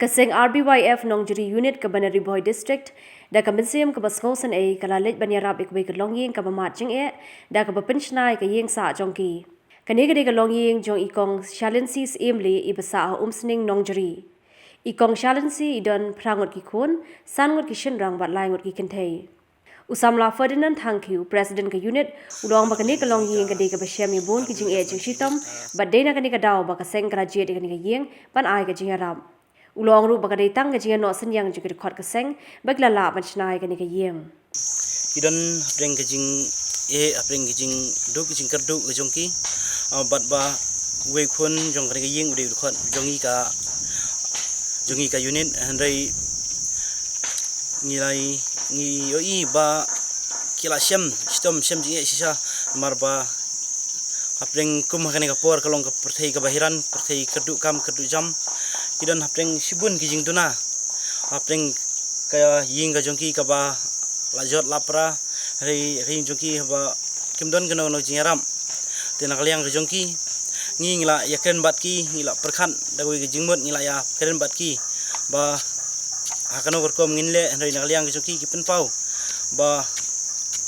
Kaseng RBYF Nongjeri Unit ke Banari Boy District da ka mensiam ke basngausan kalalit banyarap ikwe ke longying ka bamatjing da ka bapensionai ke yeng sa jongki. Kani ke longying jong ikong shalensis emli ibasa umsning Nongjeri. Ikong shalensi idon prangot ki kun sangot ki shinrang bat laingot ki kentei. Usamla Ferdinand Thankiu, President ke unit, ulong bakani ke longying ke de ke basyam yebun ki jing jing shitom, bat dena kani ke daw baka seng graduate kani ke yeng pan ai ke jing arab. Ulong ru baka datang ke jing no senyang juga khot ke seng baglala ban chnai kani ke yeng. Idon apreng ke jing apreng ke jing do ke jing kerdu ke jongki bat ba we khun jong kani ke yeng ude khot jongi ka unit handai nilai ni oi ba kila syam stom syam jing sisa marba apreng kum kani ka por kalong ka perthai ka bahiran perthai kerdu kam kerdu jam idon apreng sibun ki jing tuna apreng kaya ying ka jongki ka ba lajot lapra ri jongki ba kimdon kena no jing aram tena kaliang ka jongki ngi ngila yaken bat ki ngila perkhan dagoi ke jingmot ngila ya keren bat ki ba hakano berkom nginle ri kaliang ka jongki ki penpau ba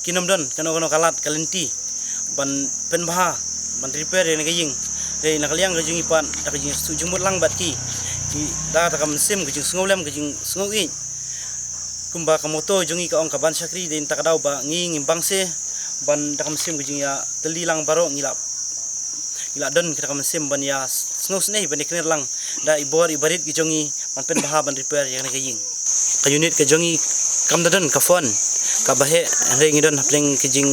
kinomdon kano kalat kalenti ban penbaha ban repair ne ging ri kaliang ka jongi pan dak jing jingmot lang bat ki da ta kam sim ke jing sngolem ke jing sngowi kumba kamoto jongi ka ong ka ban sakri den takadaw ba ngi bangse ban da kam sim ke jing ya telilang baro ngila don ka kam sim ban ya sngus nei ban ikner lang da ibor ibarit ki jongi ban pen baha ban repair yang ke jing ka unit ke jongi kam dadon ka phone ka bahe re ngidon hapling ke jing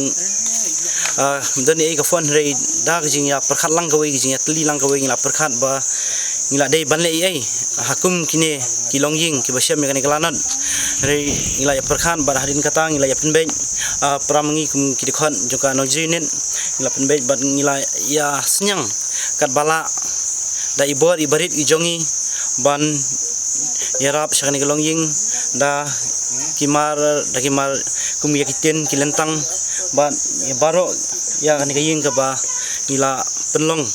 don ei ka phone re da ke jing ya perkhat lang ka we ke jing ya telilang ka we ngila perkhat ba ngila dei ban le hakum kine ki longying ki basyam kani kalanan re ngila ya perkhan bar hadin katang ngila ya penbej pramangi kum ki dikhon joka Nongjeri nen ngila penbej ban ngila ya senyang kat bala da ibor ibarit ijongi ban yarap sakani ki longying da kimar kum ya kiten ki lentang ban ya baro ya kani kaying ka ba ngila penlong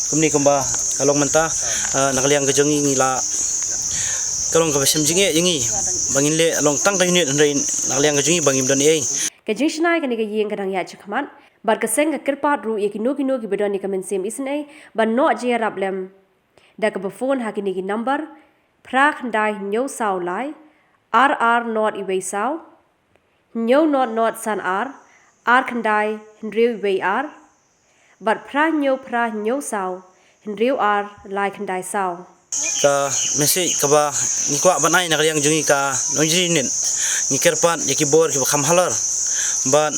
kumni kumba kalong menta nakaliang ke jongi ngila kalong ka basam jinge jingi bangin le along tang ka unit ndai nakaliang ke jongi bangim don ke jingshnai kani ke yeng kadang ya chakman bar ke seng ke kirpat ru ye kino ki bedon ni kamen sim isnai ban no je rablem da ke phone ha kini ki number prak ndai nyo saw lai rr not iwei saw nyo not san r khandai ndreu iwei r bat pra nyo saw Hendriu lai khandai saw ka message ka ba ni kwa banai nakaliang jongi ka Nongjeri nen ni kerpat ya kibor ki kham halar ban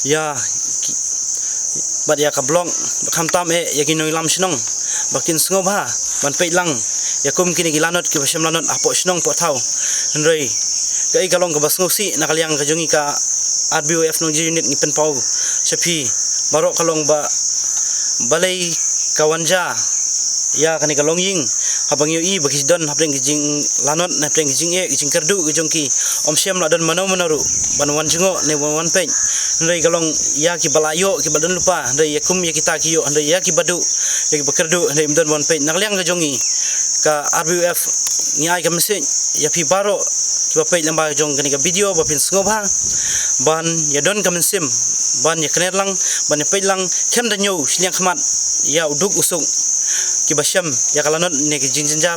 ya bat ya ka blong kham tam ya ki noilam snong bakin sngoba ban pe lang ya kum kini gilanot ki basam lanot apo snong po thau hendrei kai kalong ka basngosi nakaliang ka jongi ka RBYF Nongjeri nen ni penpau sepi barok kalong ba balai kawanja ya kani ka longying habang yu i bagis don hapreng jing lanot na preng jing jing kerdu ke jongki om siam la don mano manaru ban wan jingo ne wan pe ndai kalong ya ki balayo ki badon lupa ndai yakum ya kita ki yo ndai ya ki badu ya ki bekerdu ndai don wan pe nakliang ke jongi ka RBYF ni ai ka message ya pi baro ki ba pe lamba jong kani ka video ba pin sngoba ban ya don ka mensim ban ya kner lang ban ya pe lang kem da nyu siliang khmat ya uduk usung ki basyam ya kalanot ne ki jinjinja